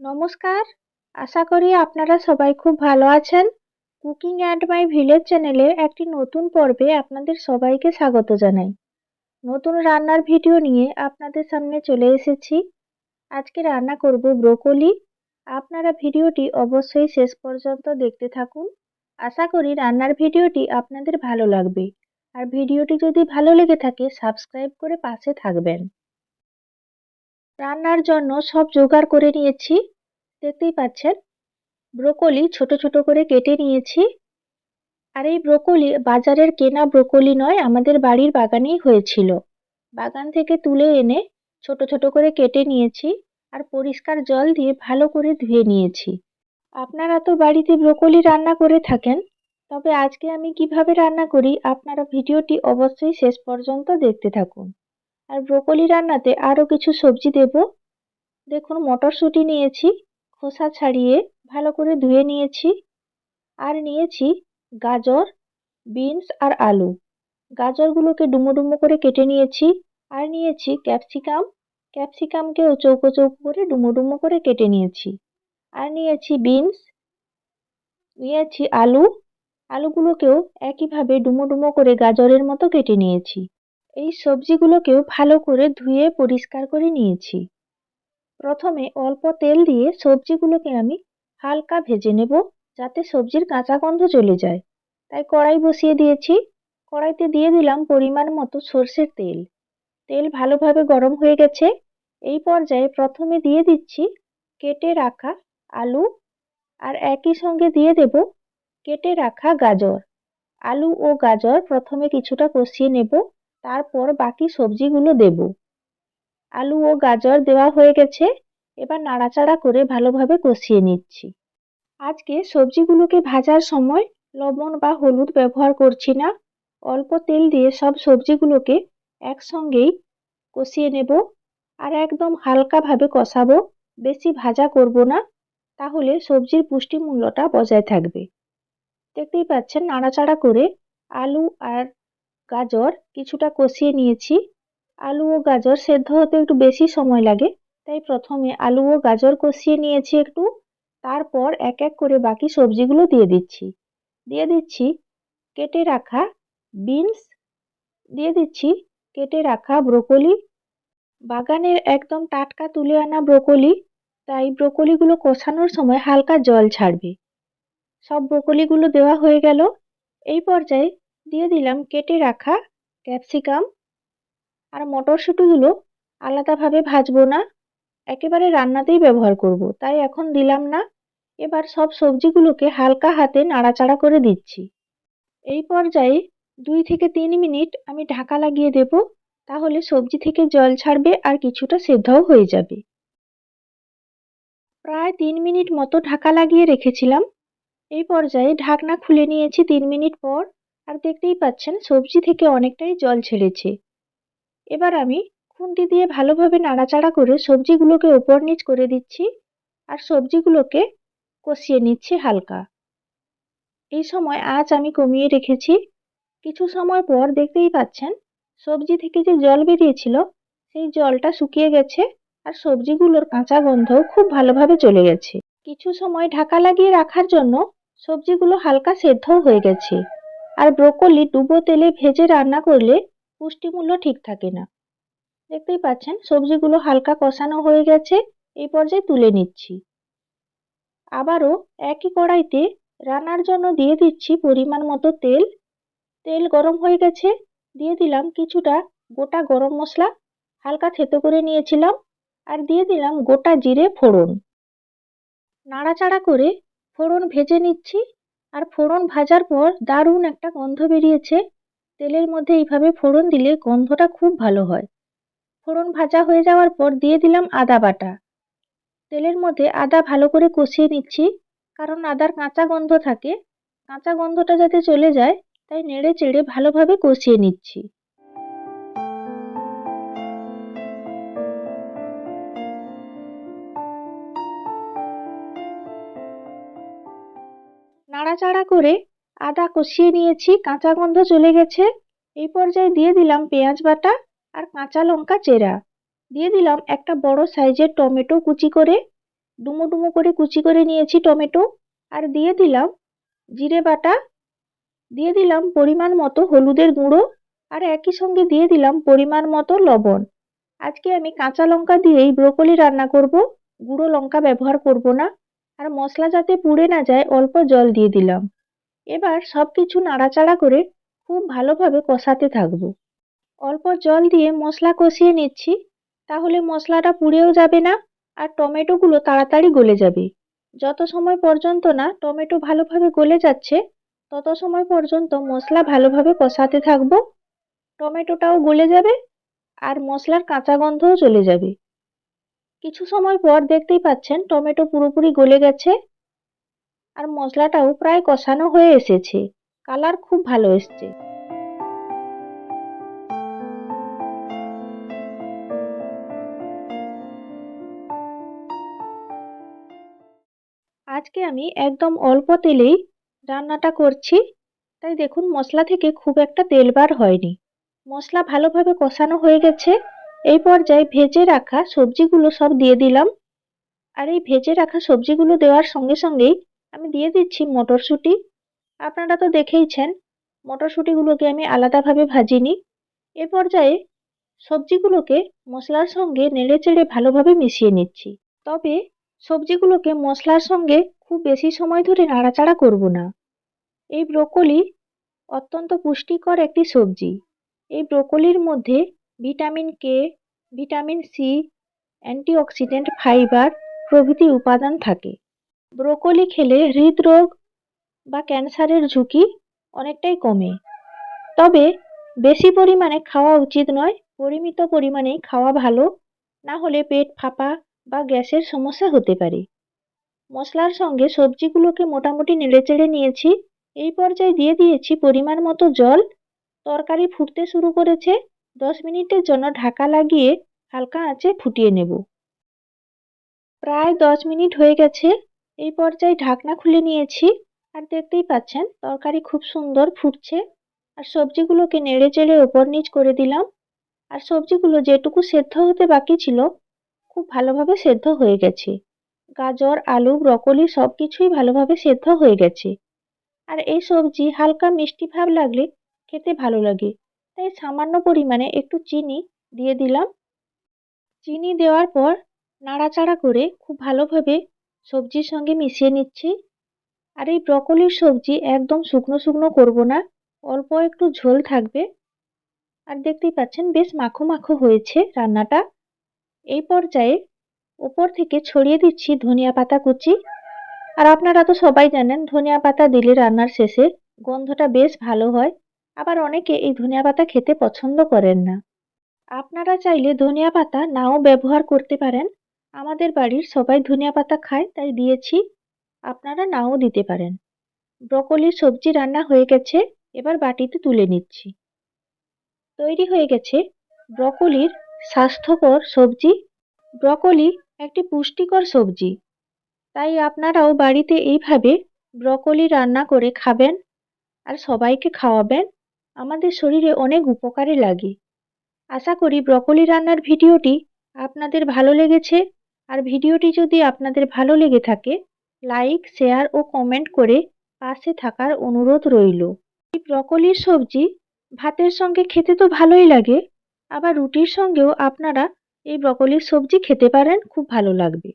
নমস্কার। আশা করি আপনারা সবাই খুব ভালো আছেন। কুকিং অ্যান্ড মাই ভিলেজ চ্যানেলে একটি নতুন পর্বে আপনাদের সবাইকে স্বাগত জানাই। নতুন রান্নার ভিডিও নিয়ে আপনাদের সামনে চলে এসেছি। আজকে রান্না করব ব্রোকলি। আপনারা ভিডিওটি অবশ্যই শেষ পর্যন্ত দেখতে থাকুন। আশা করি রান্নার ভিডিওটি আপনাদের ভালো লাগবে। আর ভিডিওটি যদি ভালো লেগে থাকে সাবস্ক্রাইব করে পাশে থাকবেন। রান্নার জন্য সব জোগাড় করে নিয়েছি। দেখতেই পাচ্ছেন ব্রোকলি ছোট ছোট করে কেটে নিয়েছি। আর এই ব্রোকলি বাজারের কেনা ব্রোকলি নয়, আমাদের বাড়ির বাগানেই হয়েছিল। বাগান থেকে তুলে এনে ছোট ছোট করে কেটে নিয়েছি আর পরিষ্কার জল দিয়ে ভালো করে ধুয়ে নিয়েছি। আপনারা তো বাড়িতে ব্রোকলি রান্না করে থাকেন, তবে আজকে আমি কিভাবে রান্না করি আপনারা ভিডিওটি অবশ্যই শেষ পর্যন্ত দেখতে থাকুন। আর ব্রোকলি রান্নাতে আরও কিছু সবজি দেব। দেখুন মটরশুঁটি নিয়েছি, খোসা ছাড়িয়ে ভালো করে ধুয়ে নিয়েছি। আর নিয়েছি গাজর, বিনস আর আলু। গাজরগুলোকে ডুমো ডুমো করে কেটে নিয়েছি। আর নিয়েছি ক্যাপসিকাম, ক্যাপসিকামকেও চৌকো চৌকো করে ডুমো ডুমো করে কেটে নিয়েছি। আর নিয়েছি বিনস, নিয়েছি আলু, আলুগুলোকেও একইভাবে ডুমো ডুমো করে গাজরের মতো কেটে নিয়েছি। এই সবজিগুলোকেও ভালো করে ধুয়ে পরিষ্কার করে নিয়েছি। প্রথমে অল্প তেল দিয়ে সবজিগুলোকে আমি হালকা ভেজে নেব, যাতে সবজির কাঁচা গন্ধ চলে যায়। তাই কড়াই বসিয়ে দিয়েছি। কড়াইতে দিয়ে দিলাম পরিমাণ মতো সর্ষের তেল। তেল ভালোভাবে গরম হয়ে গেছে। এই পর্যায়ে প্রথমে দিয়ে দিচ্ছি কেটে রাখা আলু, আর একই সঙ্গে দিয়ে দেব কেটে রাখা গাজর। আলু ও গাজর প্রথমে কিছুটা কষিয়ে নেব, তারপর বাকি সবজিগুলো দেব। আলু ও গাজর দেওয়া হয়ে গেছে। এবার নাড়াচাড়া করে ভালোভাবে কষিয়ে নিচ্ছি। আজকে সবজিগুলোকে ভাজার সময় লবণ বা হলুদ ব্যবহার করছি না। অল্প তেল দিয়ে সব সবজিগুলোকে একসঙ্গেই কষিয়ে নেব। আর একদম হালকাভাবে কষাবো, বেশি ভাজা করব না, তাহলে সবজির পুষ্টিমূল্যটা বজায় থাকবে। দেখতেই পাচ্ছেন নাড়াচাড়া করে আলু আর গাজর কিছুটা কষিয়ে নিয়েছি। আলু ও গাজর সেদ্ধ হতে একটু বেশি সময় লাগে, তাই প্রথমে আলু ও গাজর কষিয়ে নিয়েছি একটু। তারপর এক এক করে বাকি সবজিগুলো দিয়ে দিচ্ছি। দিয়ে দিচ্ছি কেটে রাখা বিনস, দিয়ে দিচ্ছি কেটে রাখা ব্রোকলি। বাগানের একদম টাটকা তুলে আনা ব্রোকলি, তাই ব্রোকলিগুলো কষানোর সময় হালকা জল ছাড়বে। সব ব্রোকলিগুলো দেওয়া হয়ে গেল। এই পর্যায়ে দিয়ে দিলাম কেটে রাখা ক্যাপসিকাম। আর মটরশুঁটিগুলো আলাদাভাবে ভাজবো না, একেবারে রান্নাতেই ব্যবহার করব, তাই এখন দিলাম না। এবার সব সবজিগুলোকে হালকা হাতে নাড়াচাড়া করে দিচ্ছি। এই পর্যায়ে 2 থেকে 3 মিনিট আমি ঢাকা লাগিয়ে দেব, তাহলে সবজি থেকে জল ছাড়বে আর কিছুটা সেদ্ধও হয়ে যাবে। প্রায় 3 মিনিট মতো ঢাকা লাগিয়ে রেখেছিলাম। এই পর্যায়ে ঢাকনা খুলে নিয়েছি 3 মিনিট পর। আর দেখতেই পাচ্ছেন সবজি থেকে অনেকটাই জল ছেড়েছে। এবার আমি খুন্তি দিয়ে ভালোভাবে নাড়াচাড়া করে সবজিগুলোকে ওপর নিচ করে দিচ্ছি আর সবজিগুলোকে কষিয়ে নিচ্ছি হালকা। এই সময় আঁচ আমি কমিয়ে রেখেছি। কিছু সময় পর দেখতেই পাচ্ছেন সবজি থেকে যে জল বেরিয়েছিল সেই জলটা শুকিয়ে গেছে আর সবজিগুলোর কাঁচা গন্ধও খুব ভালোভাবে চলে গেছে। কিছু সময় ঢাকা লাগিয়ে রাখার জন্য সবজিগুলো হালকা সেদ্ধও হয়ে গেছে। আর ব্রোকলি ডুবো তেলে ভেজে রান্না করলে পুষ্টিমূল্য ঠিক থাকে না। দেখতেই পাচ্ছেন সবজিগুলো হালকা কষানো হয়ে গেছে। এই পর্যায়ে তুলে নিচ্ছি। আবারও একই কড়াইতে রান্নার জন্য দিয়ে দিচ্ছি পরিমাণ মতো তেল। তেল গরম হয়ে গেছে। দিয়ে দিলাম কিছুটা গোটা গরম মশলা, হালকা থেতো করে নিয়েছিলাম। আর দিয়ে দিলাম গোটা জিরে ফোড়ন। নাড়াচাড়া করে ফোড়ন ভেজে নিচ্ছি। আর ফোড়ন ভাজার পর দারুণ একটা গন্ধ বেরিয়েছে। তেলের মধ্যে এইভাবে ফোড়ন দিলে গন্ধটা খুব ভালো হয়। ফোড়ন ভাজা হয়ে যাওয়ার পর দিয়ে দিলাম আদা বাটা। তেলের মধ্যে আদা ভালো করে কষিয়ে নিচ্ছি, কারণ আদার কাঁচা গন্ধ থাকে। কাঁচা গন্ধটা যাতে চলে যায়, তাই নেড়ে চেড়ে ভালোভাবে কষিয়ে নিচ্ছি। নাড়াচাড়া করে আদা কষিয়ে নিয়েছি, কাঁচা গন্ধ চলে গেছে। এই পর্যায়ে দিয়ে দিলাম পেঁয়াজ বাটা আর কাঁচা লঙ্কা চেরা। দিয়ে দিলাম একটা বড় সাইজের টমেটো কুচি করে। ডুমো ডুমো করে কুচি করে নিয়েছি টমেটো, আর দিয়ে দিলাম জিরে বাটা, দিয়ে দিলাম পরিমাণ মতো হলুদের গুঁড়ো, আর একই সঙ্গে দিয়ে দিলাম পরিমাণ মতো লবণ। আজকে আমি কাঁচা লঙ্কা দিয়েই ব্রোকলি রান্না করব, গুঁড়ো লঙ্কা ব্যবহার করব না। আর মশলা যাতে পুড়ে না যায় অল্প জল দিয়ে দিলাম। এবার সব কিছু নাড়াচাড়া করে খুব ভালোভাবে কষাতে থাকবো। অল্প জল দিয়ে মশলা কষিয়ে নিচ্ছি, তাহলে মশলাটা পুড়েও যাবে না আর টমেটোগুলো তাড়াতাড়ি গলে যাবে। যত সময় পর্যন্ত না টমেটো ভালোভাবে গলে যাচ্ছে তত সময় পর্যন্ত মশলা ভালোভাবে কষাতে থাকবো। টমেটোটাও গলে যাবে আর মশলার কাঁচা গন্ধও চলে যাবে। কিছু সময় পর দেখতেই পাচ্ছেন টমেটো পুরোপুরি গলে গেছে আর মশলাটাও প্রায় কষানো হয়ে এসেছে, কালার খুব ভালো এসছে। আজকে আমি একদম অল্প তেলেই রান্নাটা করছি, তাই দেখুন মশলা থেকে খুব একটা তেল বার হয়নি। মশলা ভালোভাবে কষানো হয়ে গেছে। এই পর্যায়ে ভেজে রাখা সবজিগুলো সব দিয়ে দিলাম, আর এই ভেজে রাখা সবজিগুলো দেওয়ার সঙ্গে সঙ্গেই আমি দিয়ে দিচ্ছি মটরশুঁটি। আপনারা তো দেখেইছেন মটরশুঁটিগুলোকে আমি আলাদাভাবে ভাজিনি। এ পর্যায়ে সবজিগুলোকে মশলার সঙ্গে নেড়েচেড়ে ভালোভাবে মিশিয়ে নিচ্ছি। তবে সবজিগুলোকে মশলার সঙ্গে খুব বেশি সময় ধরে নাড়াচাড়া করব না। এই ব্রোকলি অত্যন্ত পুষ্টিকর একটি সবজি। এই ব্রোকলির মধ্যে vitamin K, vitamin C, antioxidant, fibre প্রভৃতি উপাদান থাকে। ব্রোকলি খেলে হৃদরোগ বা ক্যান্সারের ঝুঁকি অনেকটাই কমে। তবে বেশি পরিমাণে খাওয়া উচিত নয়, পরিমিত পরিমাণেই খাওয়া ভালো, না হলে পেট ফাঁপা বা গ্যাসের সমস্যা হতে পারে। মশলার সঙ্গে সবজিগুলোকে মোটামুটি নেড়েচেড়ে নিয়েছি। এই পর্যায়ে দিয়ে দিয়েছি পরিমাণ মতো জল। তরকারি ফুটতে শুরু করেছে। 10 মিনিটের জন্য ঢাকা লাগিয়ে হালকা আঁচে ফুটিয়ে নেব। প্রায় 10 মিনিট হয়ে গেছে। এই পর্যায়ে ঢাকনা খুলে নিয়েছি, আর দেখতেই পাচ্ছেন তরকারি খুব সুন্দর ফুটছে। আর সবজিগুলোকে নেড়েচেড়ে ওপর নিচ করে দিলাম, আর সবজিগুলো যেটুকু সেদ্ধ হতে বাকি ছিল খুব ভালোভাবে সেদ্ধ হয়ে গেছে। গাজর, আলু, ব্রকলি সবকিছুই ভালোভাবে সেদ্ধ হয়ে গেছে। আর এই সবজি হালকা মিষ্টি ভাব লাগলে খেতে ভালো লাগে, তাই সামান্য পরিমাণে একটু চিনি দিয়ে দিলাম। চিনি দেওয়ার পর নাড়াচাড়া করে খুব ভালোভাবে সবজির সঙ্গে মিশিয়ে নিচ্ছি। আর এই ব্রকলির সবজি একদম শুকনো শুকনো করব না, অল্প একটু ঝোল থাকবে। আর দেখতেই পাচ্ছেন বেশ মাখো মাখো হয়েছে রান্নাটা। এই পর্যায়ে উপর থেকে ছড়িয়ে দিচ্ছি ধনিয়া পাতা কুচি। আর আপনারা তো সবাই জানেন ধনিয়া পাতা দিলে রান্নার শেষে গন্ধটা বেশ ভালো হয়। আবার অনেকে এই ধনিয়া পাতা খেতে পছন্দ করেন না। আপনারা চাইলে ধনিয়া পাতা নাও ব্যবহার করতে পারেন। আমাদের বাড়ির সবাই ধনিয়া পাতা খায় তাই দিয়েছি, আপনারা নাও দিতে পারেন। ব্রকলির সবজি রান্না হয়ে গেছে, এবার বাটিতে তুলে নিচ্ছি। তৈরি হয়ে গেছে ব্রকলির স্বাস্থ্যকর সবজি। ব্রকলি একটি পুষ্টিকর সবজি, তাই আপনারাও বাড়িতে এইভাবে ব্রকলি রান্না করে খাবেন আর সবাইকে খাওয়াবেন। আমাদের শরীরে অনেক উপকারে লাগে। আশা করি ব্রকলি রান্নার ভিডিওটি আপনাদের ভালো লেগেছে। আর ভিডিওটি যদি আপনাদের ভালো লেগে থাকে লাইক, শেয়ার ও কমেন্ট করে পাশে থাকার অনুরোধ রইল। এই ব্রকলির সবজি ভাতের সঙ্গে খেতে তো ভালোই লাগে, আবার রুটির সঙ্গেও আপনারা এই ব্রকলির সবজি খেতে পারেন, খুব ভালো লাগবে।